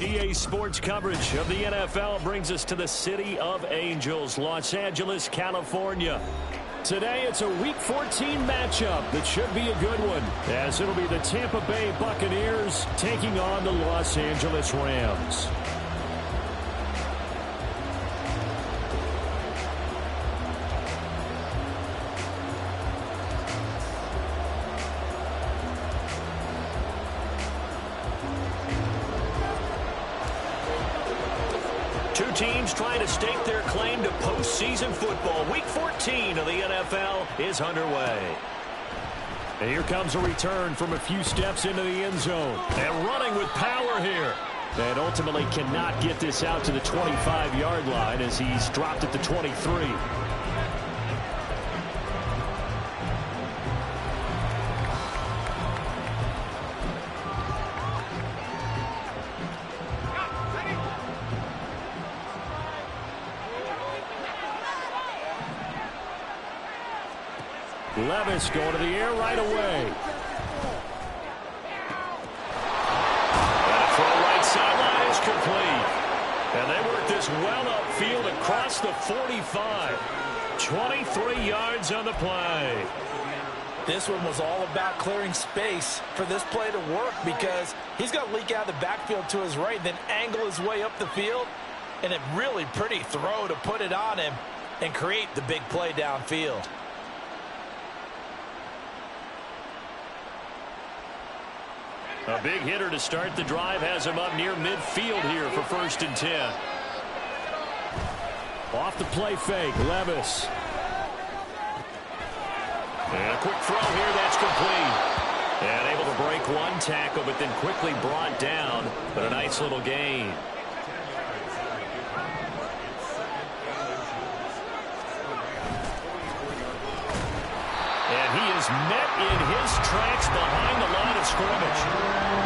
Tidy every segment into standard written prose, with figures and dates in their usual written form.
EA Sports coverage of the NFL brings us to the City of Angels, Los Angeles, California. Today, it's a Week 14 matchup that should be a good one, as it'll be the Tampa Bay Buccaneers taking on the Los Angeles Rams. Two teams trying to stake their claim to postseason football. Week 14 of the NFL is underway. And here comes a return from a few steps into the end zone. And running with power here. And ultimately cannot get this out to the 25-yard line as he's dropped at the 23. Levis going to the air right away. That throw right sideline is complete. And they work this well upfield across the 45. 23 yards on the play. This one was all about clearing space for this play to work because he's got to leak out the backfield to his right, then angle his way up the field. And a really pretty throw to put it on him and create the big play downfield. A big hitter to start the drive has him up near midfield here for 1st and 10. Off the play fake, Levis. And a quick throw here, that's complete. And able to break one tackle, but then quickly brought down. But a nice little gain. And he is met in his tracks behind the line of scrimmage.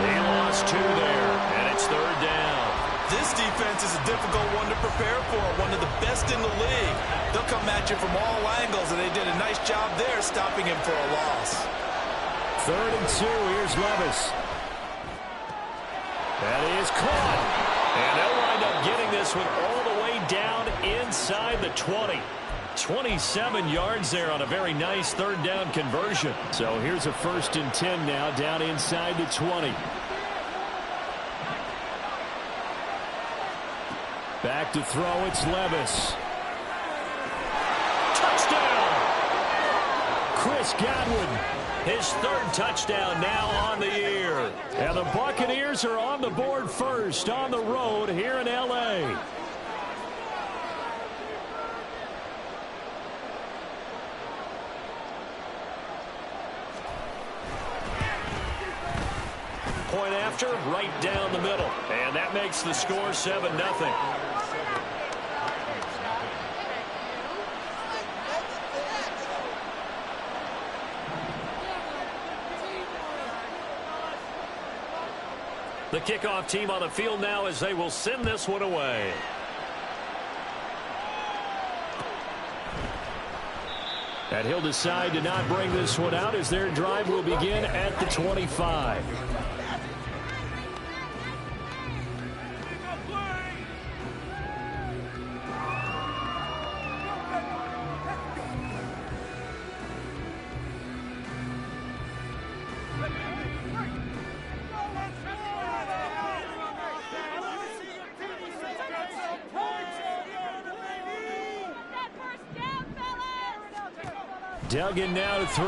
They lost 2 there, and it's 3rd down. This defense is a difficult one to prepare for, one of the best in the league. They'll come at you from all angles, and they did a nice job there stopping him for a loss. 3rd and 2, here's Levis. That is caught. And they'll wind up getting this one all the way down inside the 20. 27 yards there on a very nice 3rd down conversion. So here's a 1st and 10 now down inside the 20. Back to throw, it's Levis. Touchdown! Chris Godwin, his 3rd touchdown now on the year. And the Buccaneers are on the board first on the road here in L.A. Point after, right down the middle. And that makes the score 7-0. The kickoff team on the field now as they will send this one away. And he'll decide to not bring this one out as their drive will begin at the 25. Duggan now to throw. To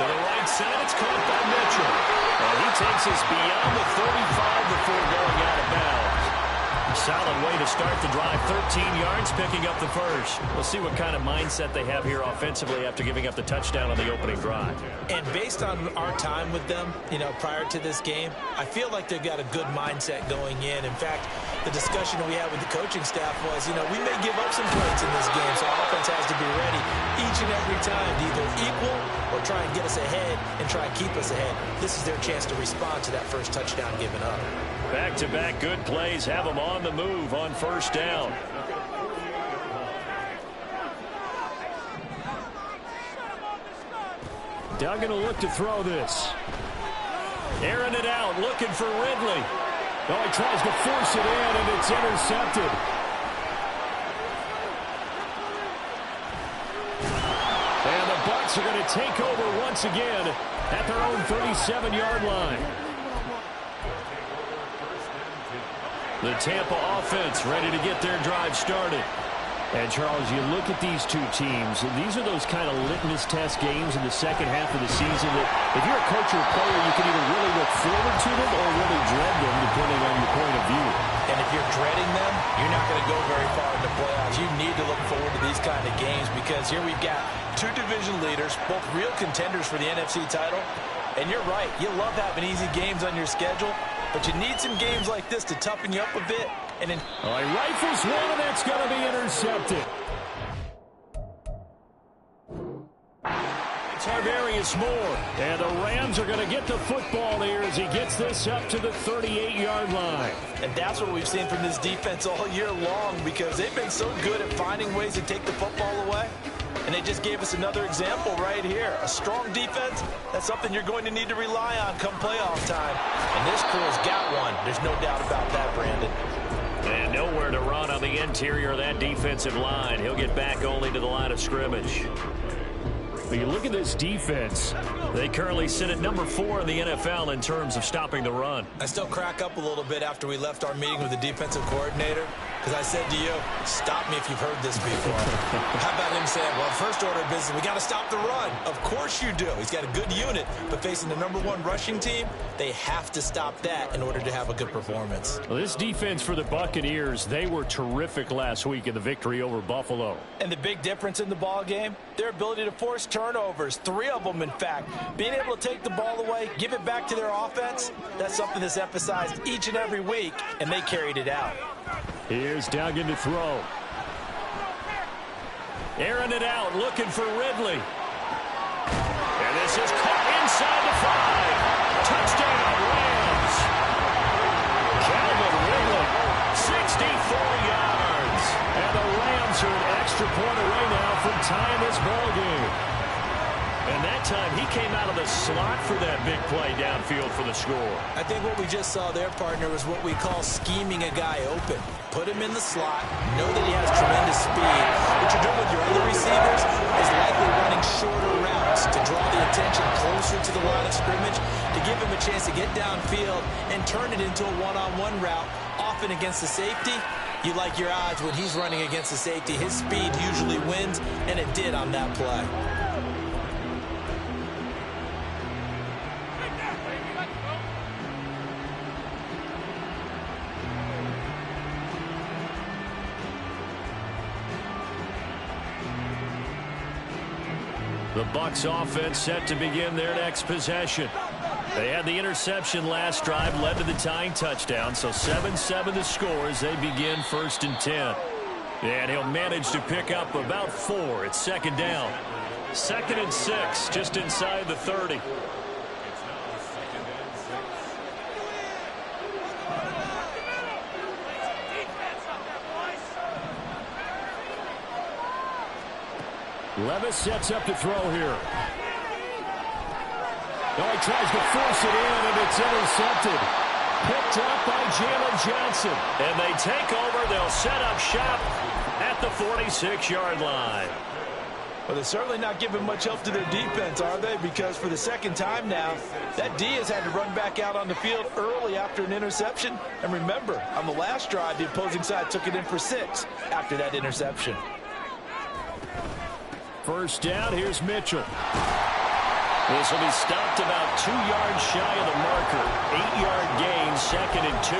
the right side, it's caught by Mitchell. And he takes us beyond the 35 before going out of bounds. Solid way to start the drive. 13 yards, picking up the first. We'll see what kind of mindset they have here offensively after giving up the touchdown on the opening drive. And based on our time with them, prior to this game, I feel like they've got a good mindset going in. In fact, the discussion that we had with the coaching staff was, we may give up some points in this game, so our offense has to be ready each and every time to either equal or try and get us ahead and try and keep us ahead. This is their chance to respond to that first touchdown given up. Back-to-back good plays have them on the move on 1st down. Duggan will look to throw this. Airing it out, looking for Ridley. Oh, he tries to force it in, and it's intercepted. And the Bucs are going to take over once again at their own 37-yard line. The Tampa offense ready to get their drive started. And, Charles, you look at these two teams, and these are those kind of litmus test games in the second half of the season that if you're a coach or a player, you can either really look forward to them or really dread them, depending on your point of view. And if you're dreading them, you're not going to go very far in the playoffs. You need to look forward to these kind of games because here we've got two division leaders, both real contenders for the NFC title. And you're right, you love having easy games on your schedule, but you need some games like this to toughen you up a bit. And then he rifles one, and that's going to be intercepted. It's Harvarius Moore, and the Rams are going to get the football here as he gets this up to the 38-yard line. And that's what we've seen from this defense all year long because they've been so good at finding ways to take the football away. And they just gave us another example right here. A strong defense, that's something you're going to need to rely on come playoff time. And this crew's got one. There's no doubt about that, Brandon. And nowhere to run on the interior of that defensive line. He'll get back only to the line of scrimmage. But you look at this defense, they currently sit at number 4 in the NFL in terms of stopping the run. I still crack up a little bit after we left our meeting with the defensive coordinator because I said to you, stop me if you've heard this before. How about him saying, well, first order of business, we got to stop the run. Of course you do. He's got a good unit, but facing the number 1 rushing team, they have to stop that in order to have a good performance. Well, this defense for the Buccaneers, they were terrific last week in the victory over Buffalo. And the big difference in the ball game, their ability to force turnovers, 3 of them, in fact. Being able to take the ball away, give it back to their offense, that's something that's emphasized each and every week, and they carried it out. Here's Duggan to throw. Airing it out, looking for Ridley. And this is caught inside the 5. Touchdown, Rams. Calvin Ridley, 64 yards. And the Rams are an extra point away now from tying this ball game. And that time, he came out of the slot for that big play downfield for the score. I think what we just saw there, partner, was what we call scheming a guy open. Put him in the slot, know that he has tremendous speed. What you're doing with your other receivers is likely running shorter routes to draw the attention closer to the line of scrimmage, to give him a chance to get downfield and turn it into a one-on-one route, often against the safety. You like your odds when he's running against the safety. His speed usually wins, and it did on that play. The Bucs offense set to begin their next possession. They had the interception last drive, led to the tying touchdown, so 7-7 the score as they begin 1st and 10. And he'll manage to pick up about 4. It's 2nd down. 2nd and 6, just inside the 30. Levis sets up to throw here. Oh, he tries to force it in, and it's intercepted. Picked up by Jalen Johnson. And they take over. They'll set up shop at the 46-yard line. Well, they're certainly not giving much help to their defense, are they? Because for the 2nd time now, that D has had to run back out on the field early after an interception. And remember, on the last drive, the opposing side took it in for 6 after that interception. 1st down, here's Mitchell. This will be stopped about 2 yards shy of the marker. 8-yard gain, 2nd and 2.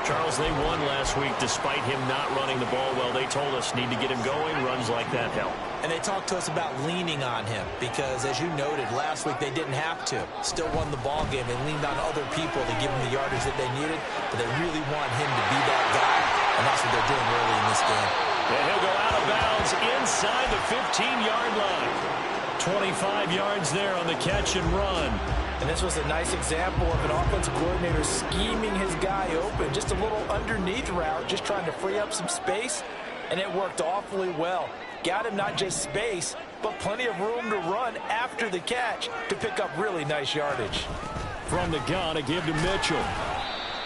Charles, they won last week despite him not running the ball well. They told us need to get him going. Runs like that help. And they talked to us about leaning on him because, as you noted, last week they didn't have to. Still won the ball game. They leaned on other people to give him the yardage that they needed, but they really want him to be that guy, and that's what they're doing early in this game. And he'll go out of bounds inside the 15-yard line. 25 yards there on the catch and run. And this was a nice example of an offensive coordinator scheming his guy open. Just a little underneath route, just trying to free up some space, and it worked awfully well. Got him not just space, but plenty of room to run after the catch to pick up really nice yardage. From the gun, a give to Mitchell.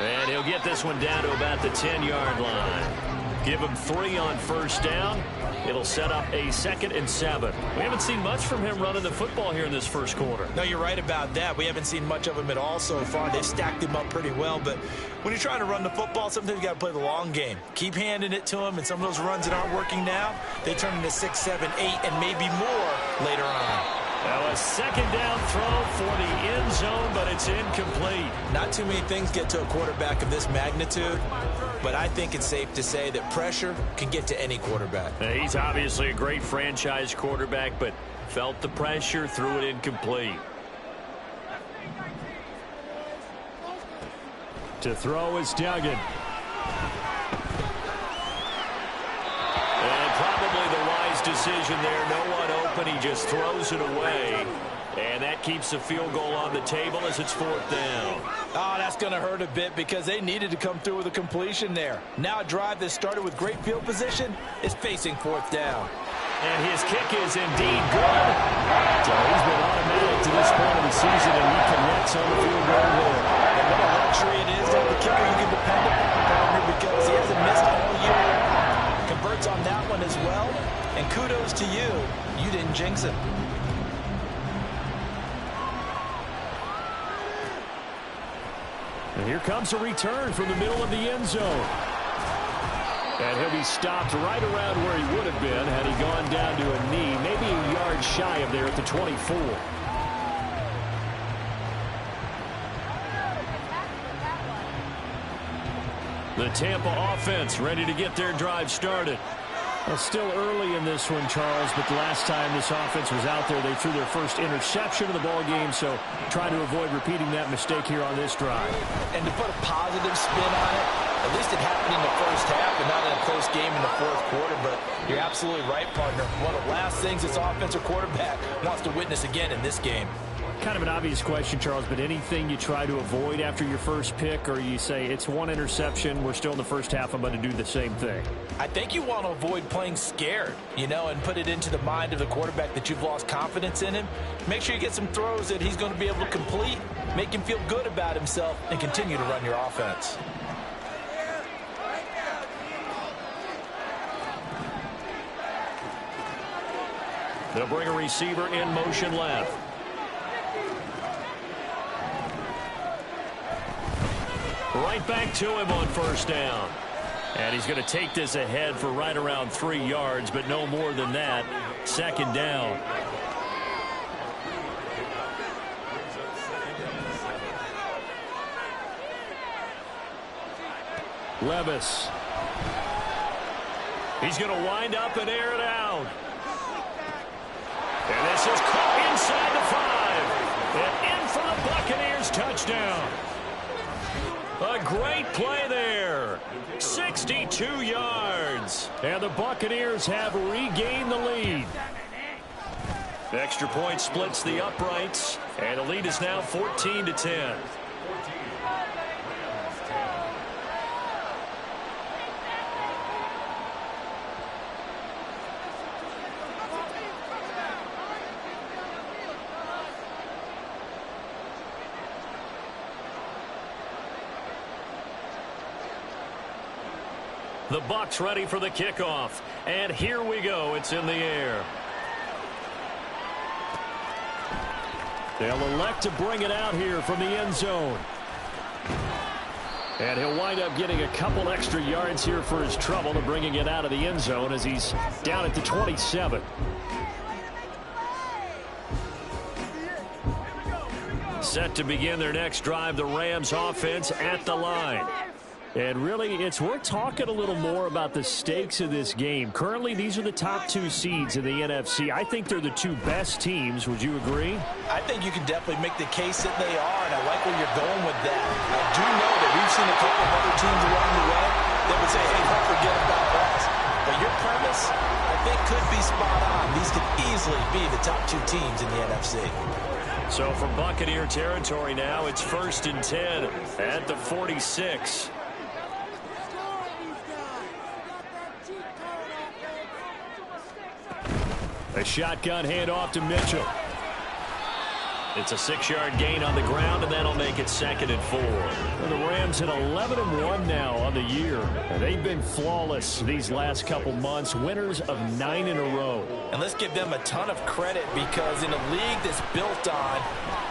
And he'll get this one down to about the 10-yard line. Give him 3 on first down. It'll set up a 2nd and 7. We haven't seen much from him running the football here in this first quarter. No, you're right about that. We haven't seen much of him at all so far. They've stacked him up pretty well. But when you're trying to run the football, sometimes you got to play the long game. Keep handing it to him, and some of those runs that aren't working now, they turn into 6, 7, 8, and maybe more later on. Now a 2nd down throw for the end zone, but it's incomplete. Not too many things get to a quarterback of this magnitude, but I think it's safe to say that pressure can get to any quarterback. He's obviously a great franchise quarterback, but felt the pressure, threw it incomplete. To throw is Duggan. And probably the wise decision there. No one open. He just throws it away. And that keeps the field goal on the table as it's 4th down. Oh, that's going to hurt a bit because they needed to come through with a completion there. Now a drive that started with great field position is facing 4th down. And his kick is indeed good. So he's been automatic to this point of the season, and he connects on the field goal there. And what a luxury it is to have a kicker you can depend upon, partner, because he hasn't missed all year. Converts on that one as well. And kudos to you. You didn't jinx him. And here comes a return from the middle of the end zone. And he'll be stopped right around where he would have been had he gone down to a knee, maybe a yard shy of there at the 24. The Tampa offense ready to get their drive started. Well, still early in this one, Charles, but the last time this offense was out there, they threw their first interception of the ball game, so trying to avoid repeating that mistake here on this drive. And to put a positive spin on it, at least it happened in the first half and not in a close game in the 4th quarter, but you're absolutely right, partner. One of the last things this offensive quarterback wants to witness again in this game. Kind of an obvious question, Charles, but anything you try to avoid after your first pick, or you say it's one interception, we're still in the first half, I'm going to do the same thing? I think you want to avoid playing scared, and put it into the mind of the quarterback that you've lost confidence in him. Make sure you get some throws that he's going to be able to complete, make him feel good about himself, and continue to run your offense. They'll bring a receiver in motion left. Right back to him on first down. And he's going to take this ahead for right around 3 yards, but no more than that. 2nd down. Levis. He's going to wind up and air it out. And this is caught inside the 5. And in for the Buccaneers touchdown. A great play there. 62 yards. And the Buccaneers have regained the lead. The extra point splits the uprights. And the lead is now 14-10. The Bucs ready for the kickoff. And here we go. It's in the air. They'll elect to bring it out here from the end zone. And he'll wind up getting a couple extra yards here for his trouble to bringing it out of the end zone as he's down at the 27. Set to begin their next drive, the Rams offense at the line. And really, we're talking a little more about the stakes of this game. Currently, these are the top 2 seeds in the NFC. I think they're the 2 best teams. Would you agree? I think you can definitely make the case that they are, and I like where you're going with that. I do know that we've seen a couple of other teams along the way that would say, hey, don't forget about us. But your premise, I think, could be spot on. These could easily be the top 2 teams in the NFC. So from Buccaneer territory now, it's 1st and 10 at the 46. A shotgun handoff to Mitchell. It's a 6-yard gain on the ground, and that'll make it 2nd and 4. And the Rams at 11-1 now on the year. And they've been flawless these last couple months, winners of 9 in a row. And let's give them a ton of credit because in a league that's built on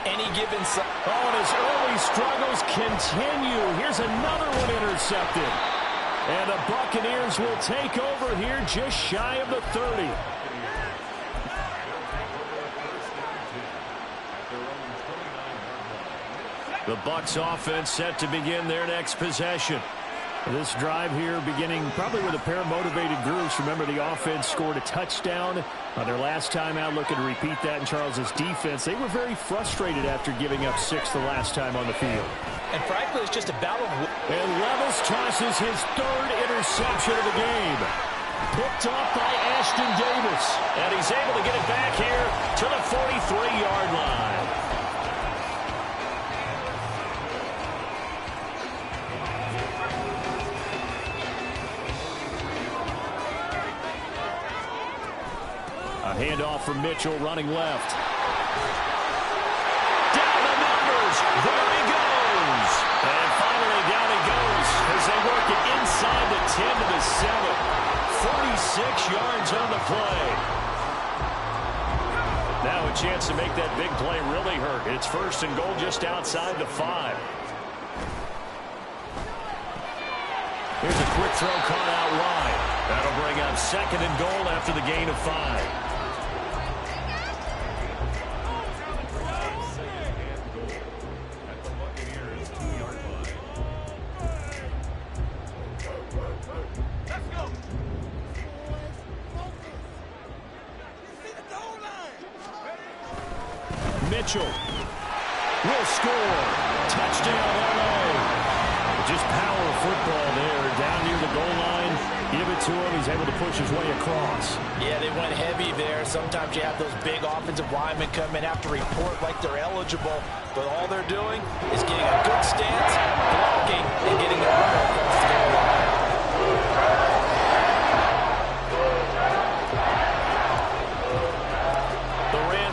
any given... Oh, and his early struggles continue. Here's another one intercepted. And the Buccaneers will take over here just shy of the 30. The Bucs offense set to begin their next possession. This drive here beginning probably with a pair of motivated groups. Remember, the offense scored a touchdown on their last time out, looking to repeat that in Charles's defense. They were very frustrated after giving up 6 the last time on the field. And frankly, it's just a battle. And Levis tosses his 3rd interception of the game. Picked off by Ashton Davis. And he's able to get it back here to the 43-yard line. A handoff from Mitchell running left. Down the numbers. There he goes. And finally down he goes as they work it inside the 10 to the 7. 46 yards on the play. Now a chance to make that big play really hurt. It's 1st and goal just outside the 5. Here's a quick throw caught out wide. That'll bring up 2nd and goal after the gain of 5. Mitchell will score. Touchdown, LA. Just power football there. Down near the goal line. Give it to him. He's able to push his way across. Yeah, they went heavy there. Sometimes you have those big offensive linemen come in, have to report like they're eligible. But all they're doing is getting a good stance, blocking, and getting the runner across the goal line.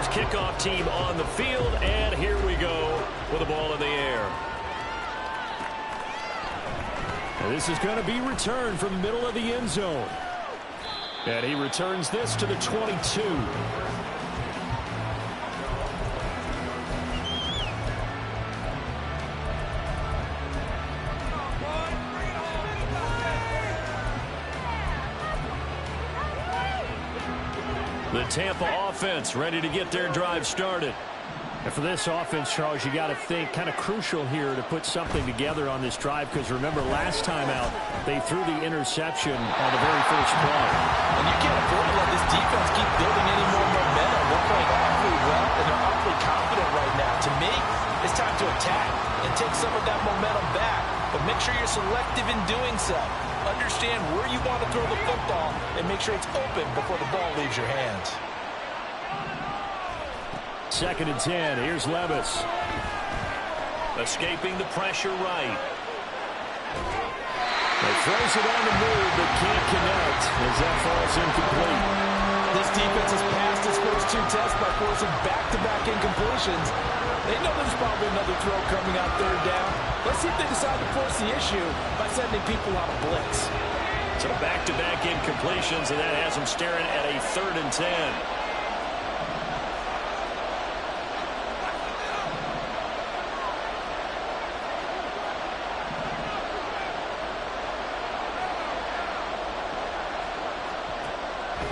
Kickoff team on the field, and here we go with the ball in the air. And this is going to be returned from the middle of the end zone. And he returns this to the 22. The Tampa offense ready to get their drive started. And for this offense, Charles, you got to think kind of crucial here to put something together on this drive, because remember last time out they threw the interception on the very first play. And you can't afford to let this defense keep building any more momentum. They're playing awfully well, and they're awfully confident right now. To me, it's time to attack and take some of that momentum back. But make sure you're selective in doing so. Understand where you want to throw the football and make sure it's open before the ball leaves your hands. 2nd and 10. Here's Levis. Escaping the pressure right. He throws it on the move, but can't connect as that falls incomplete. This defense has passed its first 2 tests by forcing back-to-back incompletions. They know there's probably another throw coming on 3rd down. Let's see if they decide to force the issue by sending people on a blitz. So back-to-back incompletions, and that has them staring at a 3rd and 10.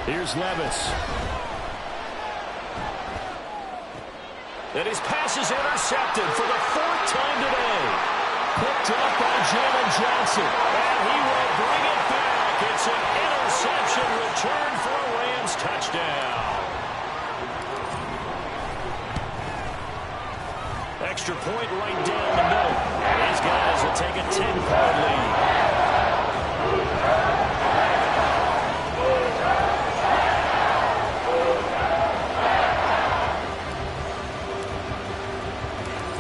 Here's Levis. And his pass is intercepted for the 4th time today. Picked up by Jalen Johnson. And he will bring it back. It's an interception return for a Rams touchdown. Extra point right down the middle. These guys will take a 10-point lead.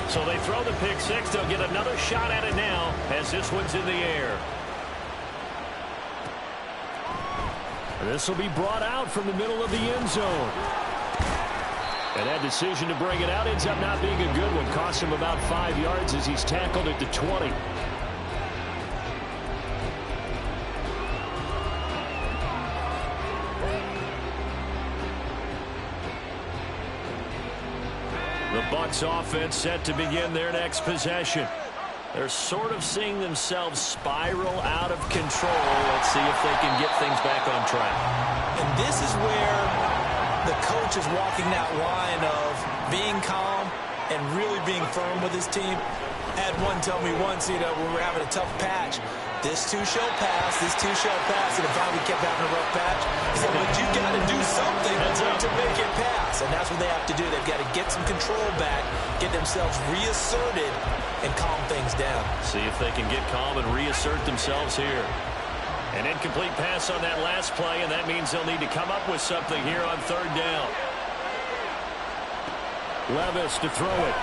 So they throw the pick 6. They'll get another shot at it now as this one's in the air. This will be brought out from the middle of the end zone. And that decision to bring it out ends up not being a good one. Costs him about 5 yards as he's tackled at the 20. The Bucs offense set to begin their next possession. They're sort of seeing themselves spiral out of control. Let's see if they can get things back on track. And this is where the coach is walking that line of being calm and really being firm with his team. I had one tell me once, when we're having a tough patch, this too shall pass, this too shall pass, and if we kept having a rough patch, he said, but you got to do something to make it pass, and that's what they have to do. They've got to get some control back, get themselves reasserted, and calm things down. See if they can get calm and reassert themselves here. An incomplete pass on that last play, and that means they'll need to come up with something here on third down. Levis to throw it.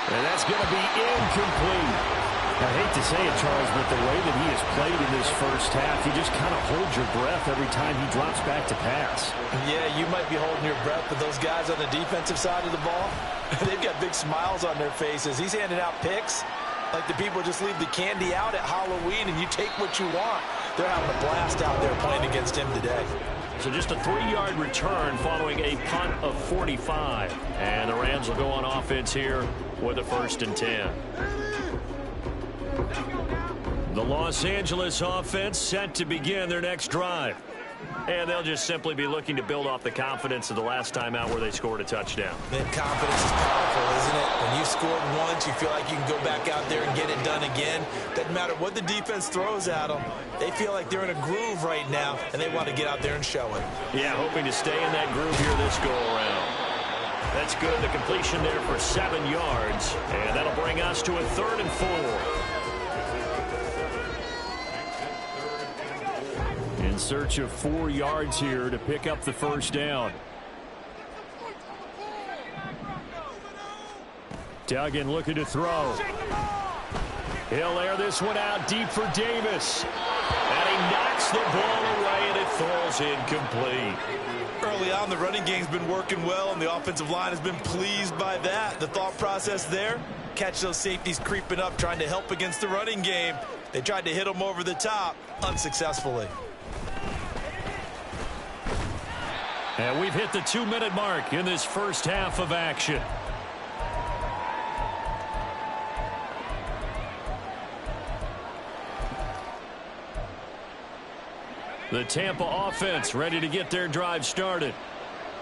And that's going to be incomplete. I hate to say it, Charles, but the way that he has played in this first half, you just kind of hold your breath every time he drops back to pass. Yeah, you might be holding your breath, but those guys on the defensive side of the ball, they've got big smiles on their faces. He's handing out picks like the people just leave the candy out at Halloween and you take what you want. They're having a blast out there playing against him today. So just a 3-yard return following a punt of 45. And the Rams will go on offense here with a 1st and 10. The Los Angeles offense set to begin their next drive. And they'll just simply be looking to build off the confidence of the last time out where they scored a touchdown. Man, confidence is powerful, isn't it? When you scored once, you feel like you can go back out there and get it done again. Doesn't matter what the defense throws at them. They feel like they're in a groove right now, and they want to get out there and show it. Yeah, hoping to stay in that groove here this go-around. That's good. The completion there for 7 yards. And that'll bring us to a 3rd and 4. In search of 4 yards here to pick up the 1st down. Duggan looking to throw. He'll air this one out deep for Davis. And he knocks the ball away, and it falls incomplete. Early on, the running game's been working well, and the offensive line has been pleased by that. The thought process there, catch those safeties creeping up, trying to help against the running game. They tried to hit them over the top, unsuccessfully. And we've hit the 2-minute mark in this first half of action. The Tampa offense ready to get their drive started.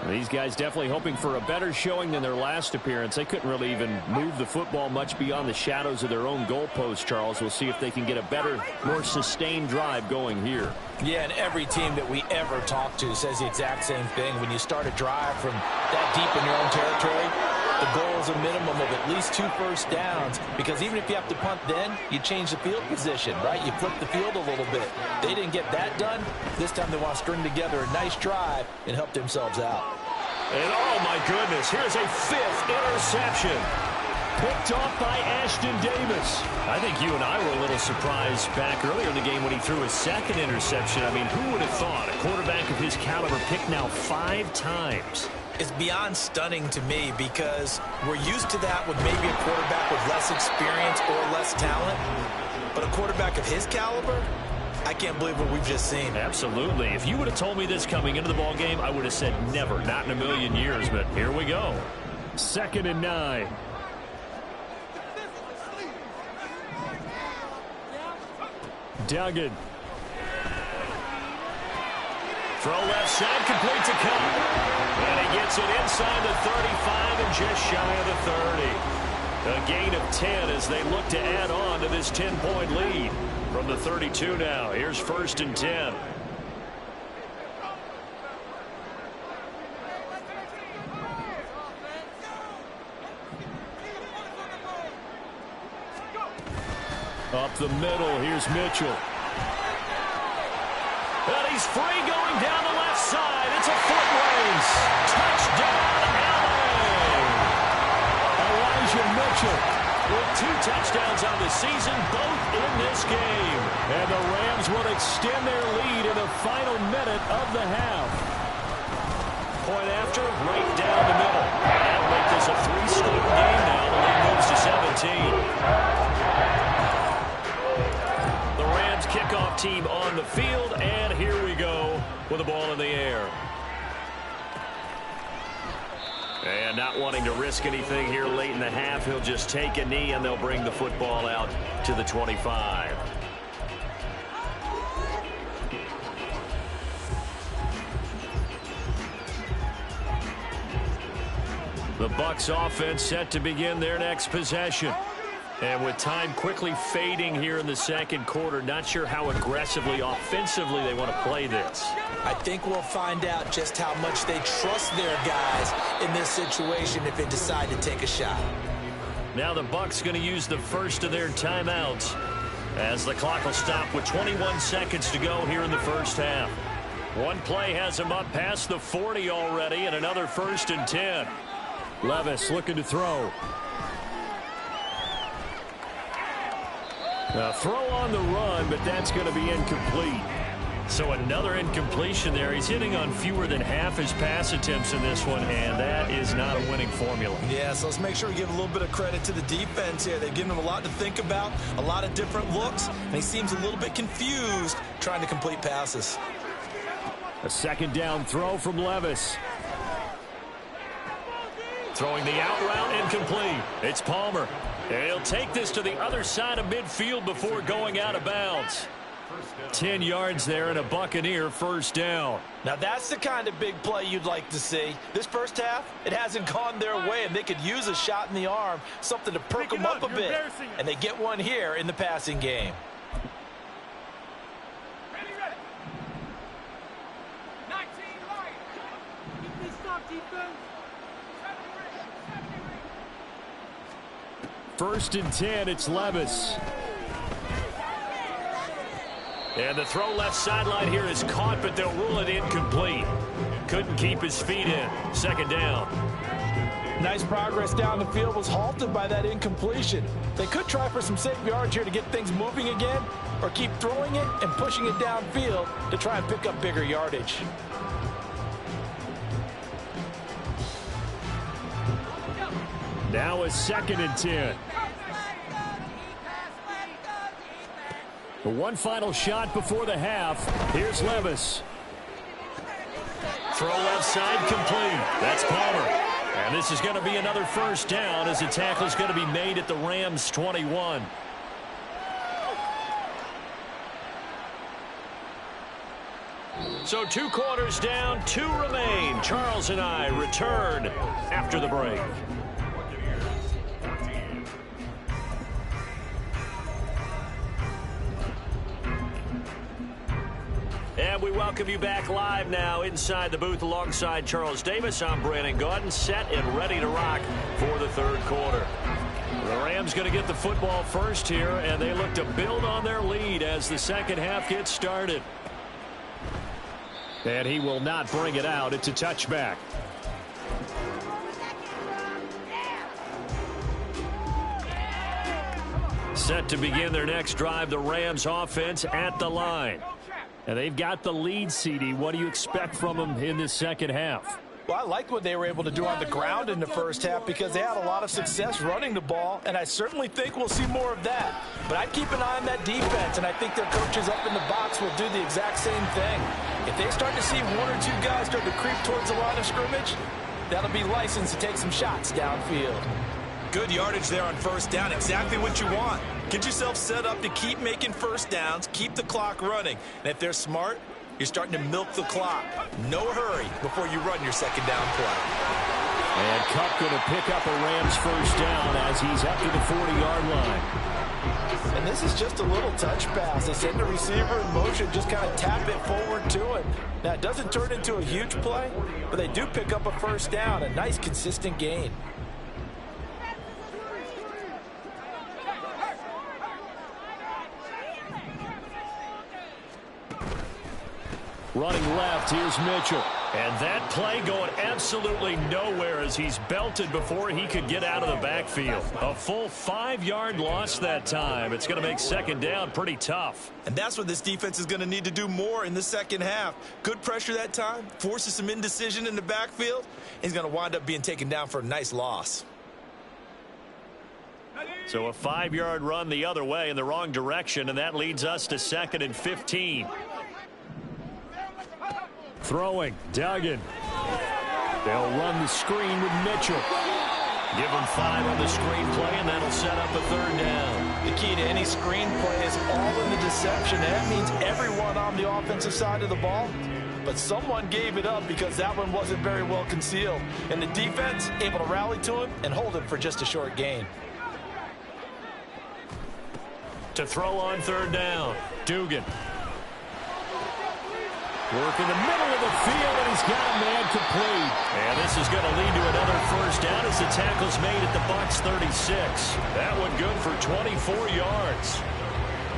These guys definitely hoping for a better showing than their last appearance. They couldn't really even move the football much beyond the shadows of their own goalpost, Charles. We'll see if they can get a better, more sustained drive going here. Yeah, and every team that we ever talk to says the exact same thing. When you start a drive from that deep in your own territory, the goal is a minimum of at least 2 first downs, because even if you have to punt then, you change the field position, right? You flip the field a little bit. They didn't get that done. This time they want to string together a nice drive and help themselves out. And oh my goodness, here's a 5th interception. Picked off by Ashton Davis. I think you and I were a little surprised back earlier in the game when he threw his 2nd interception. I mean, who would have thought a quarterback of his caliber picked now 5 times? It's beyond stunning to me, because we're used to that with maybe a quarterback with less experience or less talent. But a quarterback of his caliber, I can't believe what we've just seen. Absolutely. If you would have told me this coming into the ball game, I would have said never, not in a million years. But here we go. 2nd and 9. Duggan. Throw left side, complete to Cup. And he gets it inside the 35 and just shy of the 30. A gain of 10 as they look to add on to this 10-point lead. From the 32 now, here's 1st and 10. Up the middle, here's Mitchell. And he's free going down the left side. It's a foot race. Touchdown, LA! Elijah Mitchell with 2 touchdowns on the season, both in this game. And the Rams will extend their lead in the final minute of the half. Point after, right down the middle. That'll make this a 3-score game now. The lead moves to 17. The Rams kickoff team on the field, and here we go with the ball in the air. And not wanting to risk anything here late in the half, he'll just take a knee, and they'll bring the football out to the 25. The Bucs offense set to begin their next possession. And with time quickly fading here in the second quarter, not sure how aggressively, offensively they want to play this. I think we'll find out just how much they trust their guys in this situation if they decide to take a shot. Now the Bucs going to use the first of their timeouts as the clock will stop with 21 seconds to go here in the first half. One play has them up past the 40 already, and another 1st and 10. Levis looking to throw. A throw on the run, but that's going to be incomplete. So another incompletion there. He's hitting on fewer than half his pass attempts in this one, and that is not a winning formula. Yeah, so let's make sure we give a little bit of credit to the defense here. They've given him a lot to think about, a lot of different looks, and he seems a little bit confused trying to complete passes. A second down throw from Levis. Throwing the out route, incomplete. It's Palmer. And he'll take this to the other side of midfield before going out of bounds. 10 yards there and a Buccaneer first down. Now that's the kind of big play you'd like to see. This first half, it hasn't gone their way, and they could use a shot in the arm, something to perk them up a bit. And they get one here in the passing game. First and 10, it's Levis. And the throw left sideline here is caught, but they'll rule it incomplete. Couldn't keep his feet in. Second down. Nice progress down the field, was halted by that incompletion. They could try for some safe yards here to get things moving again, or keep throwing it and pushing it downfield to try and pick up bigger yardage. Now a 2nd and 10. The one final shot before the half. Here's Levis. Throw left side complete. That's Palmer. And this is going to be another first down as the tackle is going to be made at the Rams' 21. So 2 quarters down, 2 remain. Charles and I return after the break. And we welcome you back live now inside the booth alongside Charles Davis. I'm Brandon Gaudin, set and ready to rock for the third quarter. The Rams going to get the football first here, and they look to build on their lead as the second half gets started. And he will not bring it out. It's a touchback. Set to begin their next drive, the Rams offense at the line. And they've got the lead, CD. What do you expect from them in this second half? Well, I liked what they were able to do on the ground in the first half because they had a lot of success running the ball, and I certainly think we'll see more of that. But I'd keep an eye on that defense, and I think their coaches up in the box will do the exact same thing. If they start to see 1 or 2 guys start to creep towards the line of scrimmage, that'll be licensed to take some shots downfield. Good yardage there on first down, exactly what you want. Get yourself set up to keep making first downs, keep the clock running. And if they're smart, you're starting to milk the clock. No hurry before you run your second down play. And Kupp going to pick up a Rams first down as he's up to the 40-yard line. And this is just a little touch pass. They send the receiver in motion, just kind of tap it forward to him. Now, it doesn't turn into a huge play, but they do pick up a first down, a nice, consistent gain. Running left, here's Mitchell. And that play going absolutely nowhere as he's belted before he could get out of the backfield. A full 5-yard loss that time. It's going to make second down pretty tough. And that's what this defense is going to need to do more in the second half. Good pressure that time, forces some indecision in the backfield. He's going to wind up being taken down for a nice loss. So a 5-yard run the other way in the wrong direction, and that leads us to 2nd and 15. Throwing, Duggan. They'll run the screen with Mitchell. Give him 5 on the screen play, and that'll set up a 3rd down. The key to any screen play is all in the deception. That means everyone on the offensive side of the ball. But someone gave it up because that one wasn't very well concealed. And the defense able to rally to him and hold him for just a short gain. To throw on 3rd down, Dugan. Work in the middle of the field, and he's got a man complete. And this is going to lead to another 1st down as the tackle's made at the Bucs 36. That one good for 24 yards.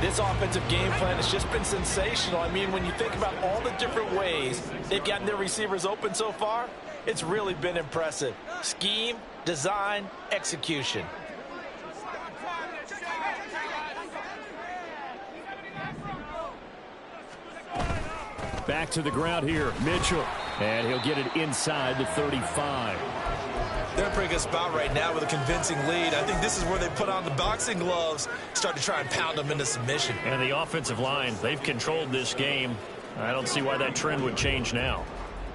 This offensive game plan has just been sensational. I mean, when you think about all the different ways they've gotten their receivers open so far, it's really been impressive. Scheme, design, execution. Back to the ground here, Mitchell. And he'll get it inside the 35. They're in a pretty good spot right now with a convincing lead. I think this is where they put on the boxing gloves, start to try and pound them into submission. And the offensive line, they've controlled this game. I don't see why that trend would change now.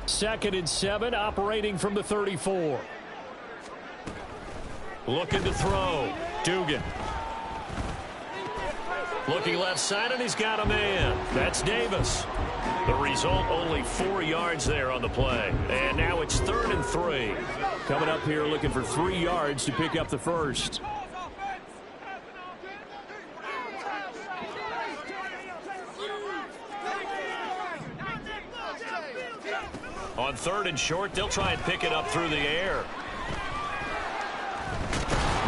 2nd and 7, operating from the 34. Looking to throw, Dugan. Looking left side, and he's got a man. That's Davis. The result, only 4 yards there on the play. And now it's 3rd and 3. Coming up here looking for 3 yards to pick up the 1st. On 3rd and short, they'll try and pick it up through the air.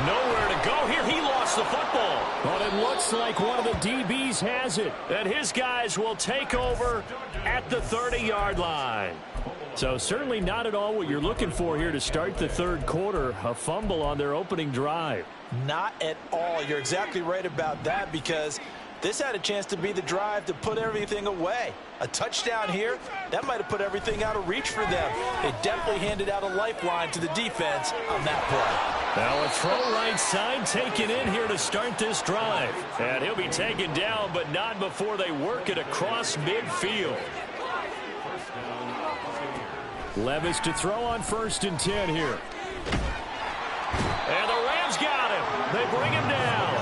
Nowhere to go here. He lost the football. But it looks like one of the DBs has it. And his guys will take over at the 30-yard line. So certainly not at all what you're looking for here to start the 3rd quarter. A fumble on their opening drive. Not at all. You're exactly right about that because this had a chance to be the drive to put everything away. A touchdown here, that might have put everything out of reach for them. They definitely handed out a lifeline to the defense on that play. Now a throw right side taken in here to start this drive. And he'll be taken down, but not before they work it across midfield. Levis to throw on 1st and 10 here. And the Rams got him. They bring him down.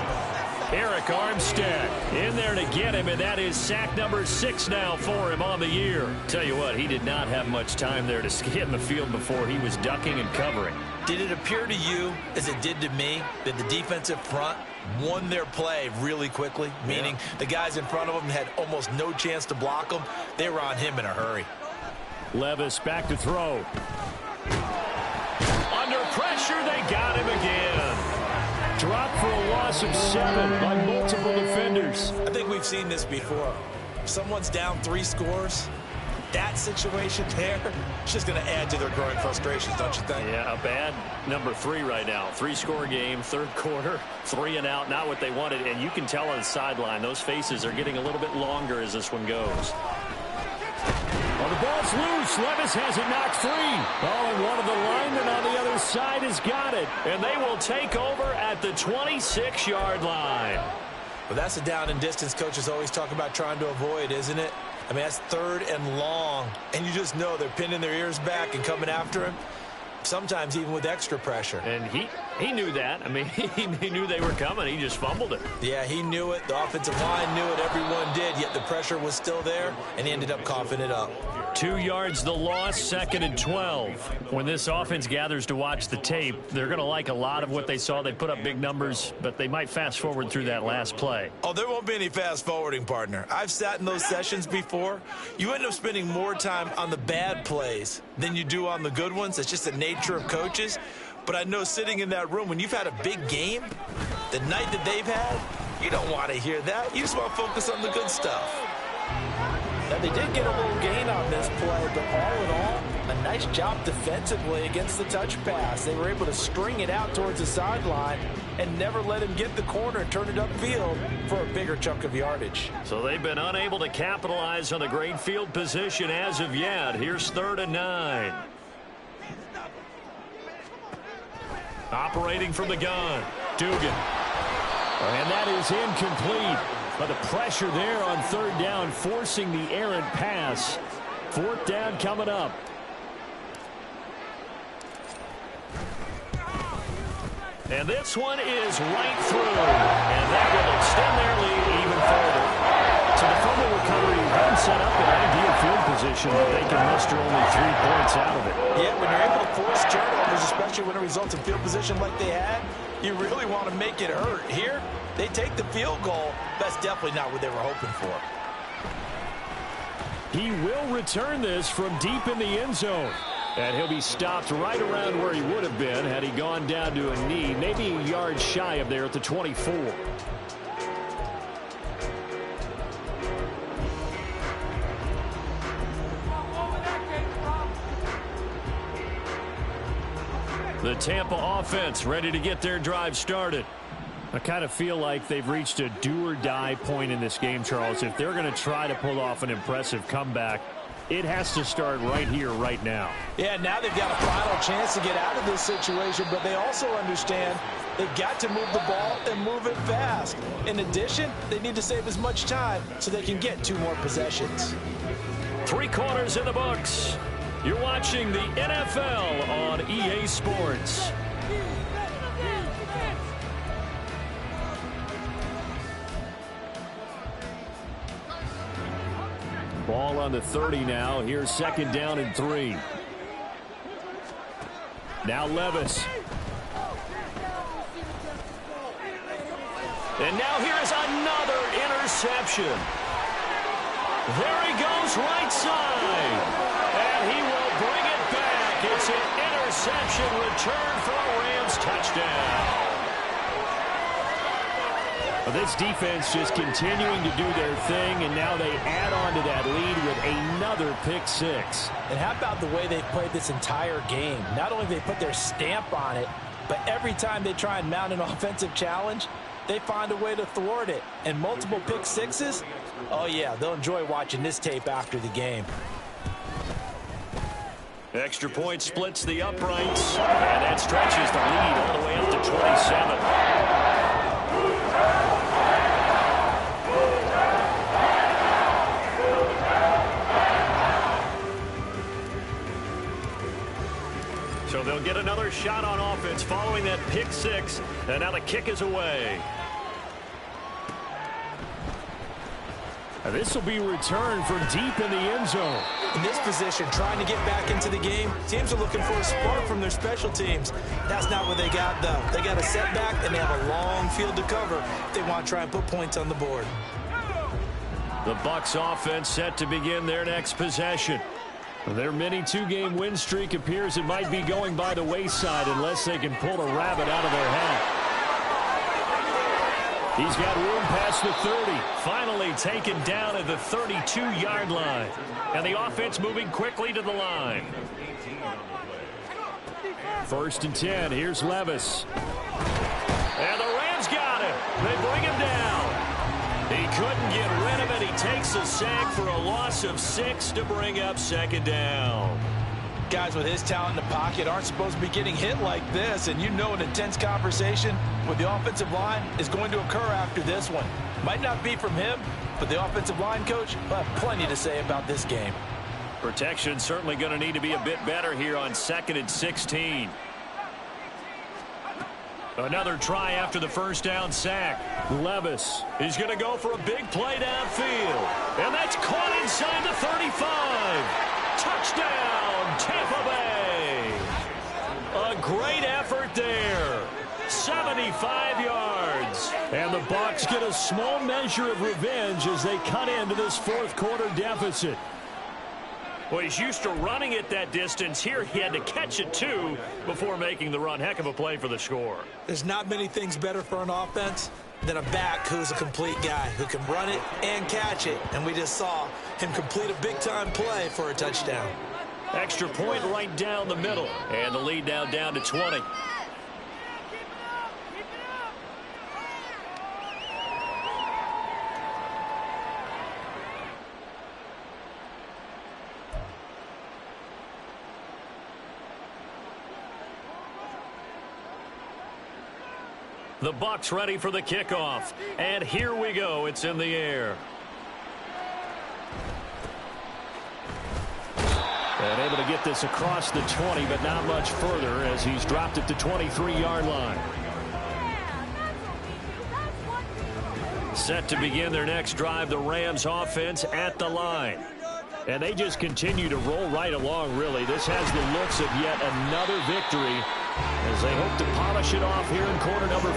Eric Armstead in there to get him, and that is sack number 6 now for him on the year. Tell you what, he did not have much time there to get in the field before he was ducking and covering. Did it appear to you, as it did to me, that the defensive front won their play really quickly? Meaning the guys in front of them had almost no chance to block him. They were on him in a hurry. Levis back to throw. Under pressure, they got him again. Dropped for a loss of 7 by multiple defenders. I think we've seen this before. If someone's down 3 scores, that situation there is just going to add to their growing frustrations, don't you think? Yeah, a bad number 3 right now. 3-score game, 3rd quarter, 3 and out, not what they wanted. And you can tell on the sideline, those faces are getting a little bit longer as this one goes. Well, the ball's loose. Levis has it knocked free. Oh, and one of the linemen on the other side has got it. And they will take over at the 26-yard line. Well, that's a down and distance coaches always talk about trying to avoid, isn't it? I mean, that's 3rd and long. And you just know they're pinning their ears back and coming after him. Sometimes even with extra pressure. And he knew that. I mean, he knew they were coming. He just fumbled it. Yeah, he knew it. The offensive line knew it. Everyone did. Yet the pressure was still there, and he ended up coughing it up. 2 yards the loss, 2nd and 12. When this offense gathers to watch the tape, they're going to like a lot of what they saw. They put up big numbers, but they might fast forward through that last play. Oh, there won't be any fast forwarding, partner. I've sat in those sessions before. You end up spending more time on the bad plays than you do on the good ones. It's just the nature of coaches. But I know sitting in that room, when you've had a big game, the night that they've had, you don't want to hear that. You just want to focus on the good stuff. Now, they did get a little gain on this play, but all in all, a nice job defensively against the touch pass. They were able to string it out towards the sideline and never let him get the corner and turn it upfield for a bigger chunk of yardage. So they've been unable to capitalize on the great field position as of yet. Here's 3rd and 9. Operating from the gun, Dugan. And that is incomplete. But the pressure there on 3rd down, forcing the errant pass. 4th down coming up. And this one is right through. And that will extend their lead even further. So the fumble recovery then set up an ideal field position, but they can muster only 3 points out of it. Yeah, when you're able to force turnovers, especially when it results in field position like they had, you really want to make it hurt. Here, they take the field goal. That's definitely not what they were hoping for. He will return this from deep in the end zone. And he'll be stopped right around where he would have been had he gone down to a knee, maybe a yard shy of there at the 24. The Tampa offense ready to get their drive started. I kind of feel like they've reached a do-or-die point in this game, Charles. If they're going to try to pull off an impressive comeback, it has to start right here, right now. Yeah, now they've got a final chance to get out of this situation, but they also understand they've got to move the ball and move it fast. In addition, they need to save as much time so they can get 2 more possessions. 3 quarters in the books. You're watching the NFL on EA Sports. Ball on the 30 now. Here's 2nd down and 3. Now Levis. And now here is another interception. There he goes right side. And he will bring it back. It's an interception return for a Rams touchdown. This defense just continuing to do their thing, and now they add on to that lead with another pick 6. And how about the way they've played this entire game? Not only do they put their stamp on it, but every time they try and mount an offensive challenge, they find a way to thwart it. And multiple pick 6s, oh yeah, they'll enjoy watching this tape after the game. Extra point splits the uprights, and that stretches the lead all the way up to 27. So they'll get another shot on offense following that pick 6, and now the kick is away. And this will be returned from deep in the end zone. In this position, trying to get back into the game, teams are looking for a spark from their special teams. That's not what they got, though. They got a setback, and they have a long field to cover if they want to try and put points on the board. The Bucs offense set to begin their next possession. Their mini 2-game win streak appears it might be going by the wayside unless they can pull a rabbit out of their hat. He's got room past the 30. Finally taken down at the 32-yard line. And the offense moving quickly to the line. 1st and 10. Here's Levis. And the Rams got him. They bring him down. He couldn't get rid of it. He takes a sack for a loss of 6 to bring up 2nd down. Guys with his talent in the pocket aren't supposed to be getting hit like this, and you know an intense conversation with the offensive line is going to occur after this one. Might not be from him, but the offensive line coach will have plenty to say about this game. Protection certainly going to need to be a bit better here on 2nd and 16. Another try after the 1st down sack. Levis. He's going to go for a big play downfield. And that's caught inside the 35. Touchdown, Tampa Bay. A great effort there. 75 yards. And the Bucs get a small measure of revenge as they cut into this 4th quarter deficit. Well, he's used to running it that distance. Here he had to catch it, too, before making the run. Heck of a play for the score. There's not many things better for an offense than a back who's a complete guy who can run it and catch it. And we just saw him complete a big-time play for a touchdown. Extra point right down the middle. And the lead now down to 20. The Bucs ready for the kickoff. And here we go. It's in the air. And able to get this across the 20, but not much further as he's dropped it to 23-yard line. Set to begin their next drive, the Rams offense at the line. And they just continue to roll right along, really. This has the looks of yet another victory as they hope to polish it off here in quarter number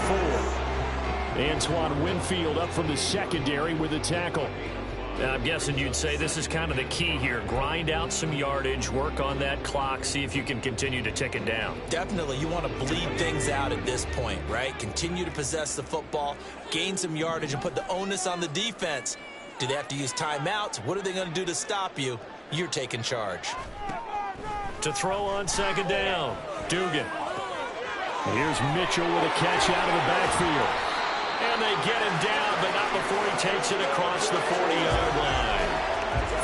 4. Antoine Winfield up from the secondary with a tackle. Now, I'm guessing you'd say this is kind of the key here. Grind out some yardage, work on that clock, see if you can continue to tick it down. Definitely. You want to bleed things out at this point, right? Continue to possess the football, gain some yardage, and put the onus on the defense. Do they have to use timeouts? What are they going to do to stop you? You're taking charge. To throw on second down, Dugan. Here's Mitchell with a catch out of the backfield. And they get him down, but not before he takes it across the 40-yard line.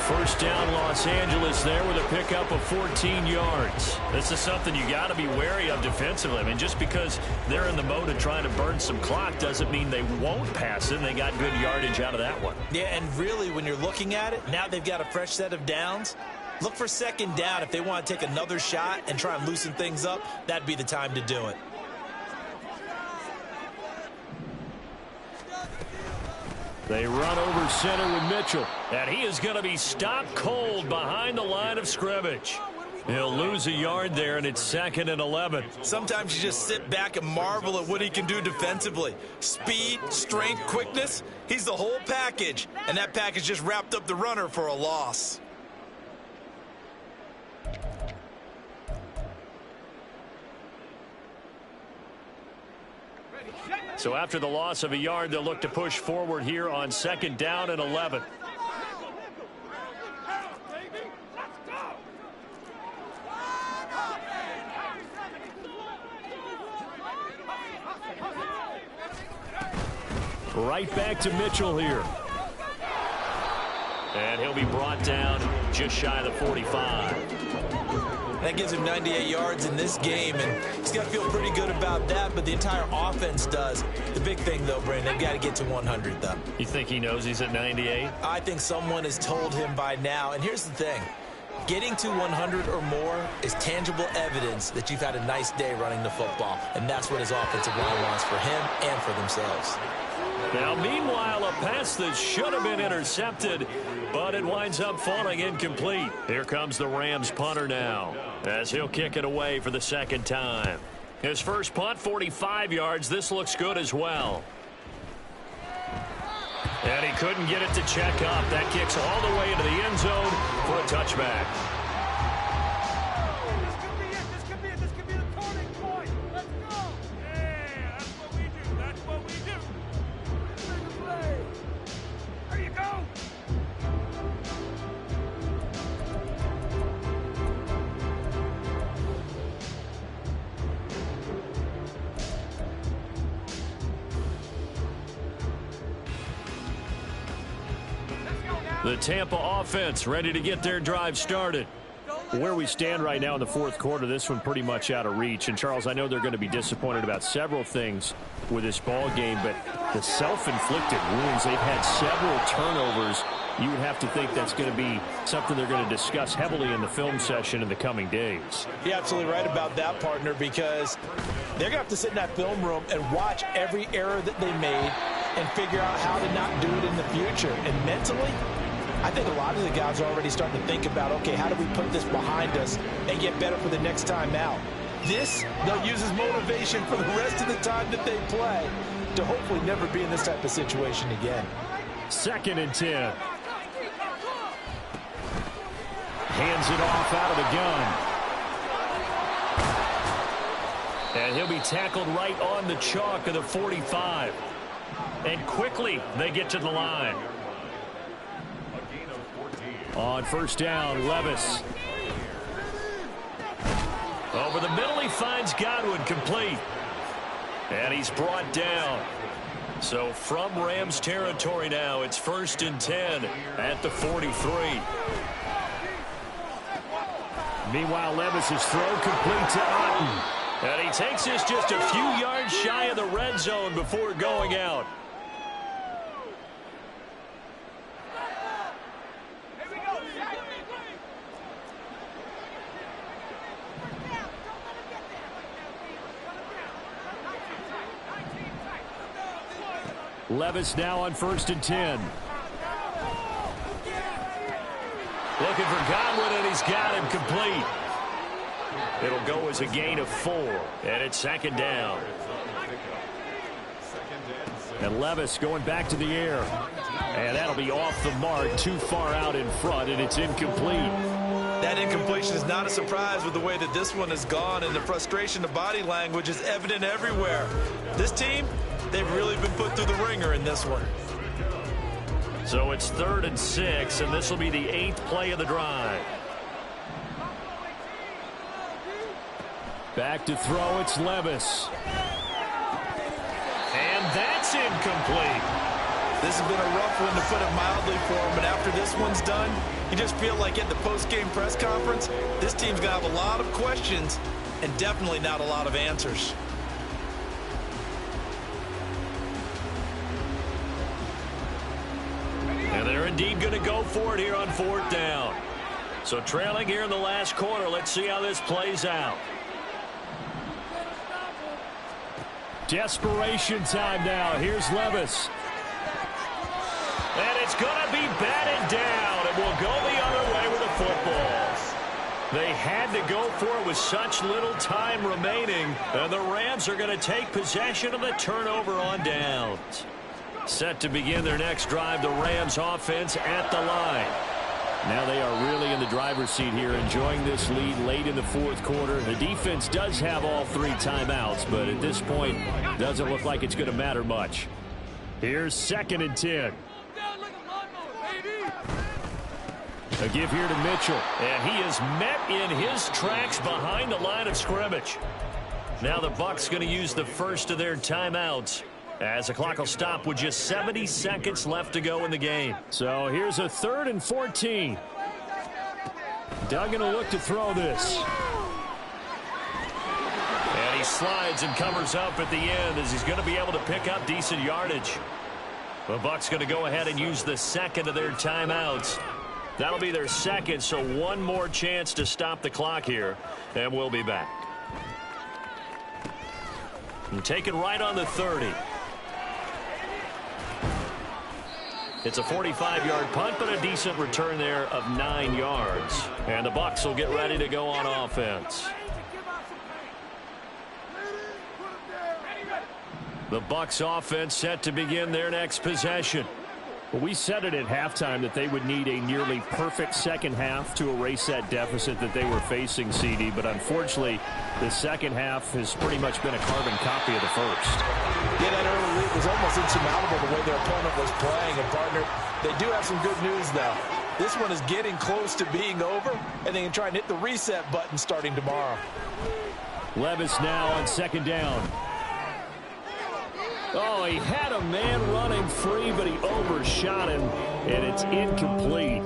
First down, Los Angeles there with a pickup of 14 yards. This is something you got to be wary of defensively. I mean, just because they're in the mode of trying to burn some clock doesn't mean they won't pass it. They got good yardage out of that one. Yeah, and really, when you're looking at it, now they've got a fresh set of downs. Look for second down. If they want to take another shot and try and loosen things up, that'd be the time to do it. They run over center with Mitchell. And he is going to be stopped cold behind the line of scrimmage. He'll lose a yard there, and it's 2nd and 11. Sometimes you just sit back and marvel at what he can do defensively. Speed, strength, quickness. He's the whole package. And that package just wrapped up the runner for a loss. So after the loss of a yard, they'll look to push forward here on 2nd down and 11. Right back to Mitchell here. And he'll be brought down just shy of the 45. That gives him 98 yards in this game, and he's got to feel pretty good about that, but the entire offense does. The big thing, though, Brandon, they've got to get to 100, though. You think he knows he's at 98? I think someone has told him by now, and here's the thing. Getting to 100 or more is tangible evidence that you've had a nice day running the football, and that's what his offensive line wants for him and for themselves. Now, meanwhile, a pass that should have been intercepted, but it winds up falling incomplete. Here comes the Rams punter now, as he'll kick it away for the 2nd time. His first punt, 45 yards. This looks good as well. And he couldn't get it to check up. That kicks all the way into the end zone for a touchback. The Tampa offense ready to get their drive started. Where we stand right now in the 4th quarter, this one pretty much out of reach. And, Charles, I know they're going to be disappointed about several things with this ball game, but the self-inflicted wounds, they've had several turnovers. You would have to think that's going to be something they're going to discuss heavily in the film session in the coming days. You're absolutely right about that, partner, because they're going to have to sit in that film room and watch every error that they made and figure out how to not do it in the future. And mentally, I think a lot of the guys are already starting to think about, okay, how do we put this behind us and get better for the next time out? This, they'll use as motivation for the rest of the time that they play to hopefully never be in this type of situation again. 2nd and 10. Hands it off out of the gun. And he'll be tackled right on the chalk of the 45. And quickly they get to the line. On 1st down, Levis. Over the middle, he finds Godwin, complete. And he's brought down. So from Rams territory now, it's 1st and 10 at the 43. Meanwhile, Levis's throw complete to Otten. And he takes this just a few yards shy of the red zone before going out. Levis now on 1st and 10. Looking for Godwin, and he's got him complete. It'll go as a gain of 4, and it's 2nd down. And Levis going back to the air. And that'll be off the mark, too far out in front, and it's incomplete. That incompletion is not a surprise with the way that this one has gone, and the frustration of body language is evident everywhere. This team, they've really been put through the ringer in this one. So it's 3rd and 6, and this will be the 8th play of the drive. Back to throw, it's Levis. And that's incomplete. This has been a rough one, to put it mildly, for him, but after this one's done, you just feel like at the post-game press conference, this team's going to have a lot of questions and definitely not a lot of answers. And they're indeed going to go for it here on 4th down. So trailing here in the last quarter, let's see how this plays out. Desperation time now. Here's Levis. And it's going to be batted down. It will go the other way with the football. They had to go for it with such little time remaining. And the Rams are going to take possession of the turnover on downs. Set to begin their next drive, the Rams offense at the line. Now they are really in the driver's seat here, enjoying this lead late in the 4th quarter. The defense does have all 3 timeouts, but at this point, doesn't look like it's going to matter much. Here's 2nd and 10. A give here to Mitchell, and he is met in his tracks behind the line of scrimmage. Now the Bucs going to use the first of their timeouts, as the clock will stop with just 70 seconds left to go in the game. So here's a 3rd and 14. Duggan will look to throw this. And he slides and covers up at the end, as he's going to be able to pick up decent yardage. The Bucs going to go ahead and use the 2nd of their timeouts. That'll be their 2nd, so one more chance to stop the clock here, and we'll be back. And taken right on the 30. It's a 45-yard punt, but a decent return there of 9 yards. And the Bucs will get ready to go on offense. The Bucs offense set to begin their next possession. Well, we said it at halftime that they would need a nearly perfect second half to erase that deficit that they were facing, CD. But unfortunately, the second half has pretty much been a carbon copy of the first. Yeah, that early lead was almost insurmountable the way their opponent was playing. And, partner, they do have some good news, though. This one is getting close to being over, and they can try and hit the reset button starting tomorrow. Levis now on 2nd down. Oh, he had a man running free, but he overshot him, and it's incomplete.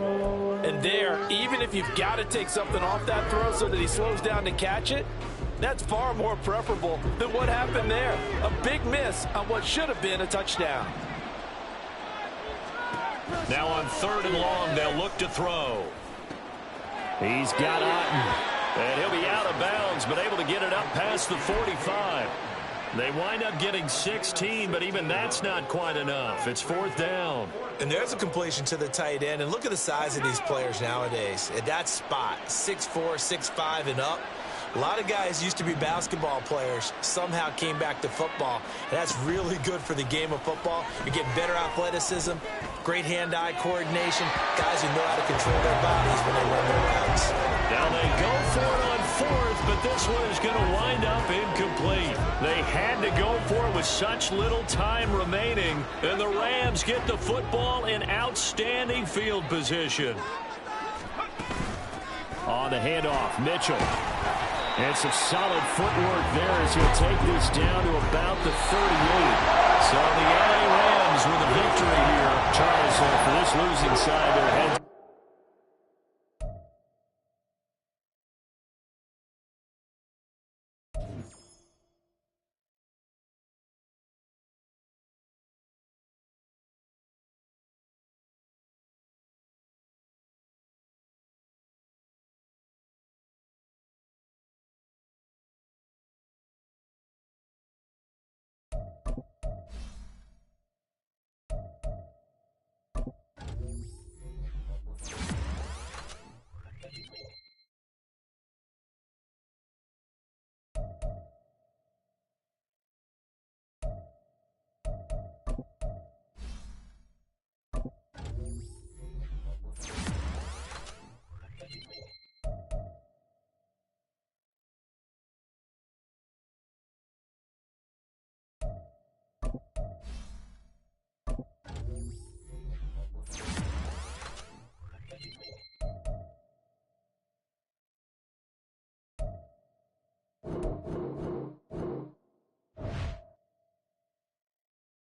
And there, even if you've got to take something off that throw so that he slows down to catch it, that's far more preferable than what happened there. A big miss on what should have been a touchdown. Now on 3rd and long, they'll look to throw. He's got Otten, and he'll be out of bounds, but able to get it up past the 45. They wind up getting 16, but even that's not quite enough. It's 4th down. And there's a completion to the tight end. And look at the size of these players nowadays. At that spot, 6'4", 6'5", and up. A lot of guys used to be basketball players, somehow came back to football. And that's really good for the game of football. You get better athleticism, great hand-eye coordination, guys who know how to control their bodies when they run their routes. Now they go for it on 4th, but this one is going to wind up incomplete. They had to go for it with such little time remaining, and the Rams get the football in outstanding field position. On the handoff, Mitchell. And some solid footwork there as he'll take this down to about the 38. So the LA Rams with a victory here. Charles, for this losing side, their heads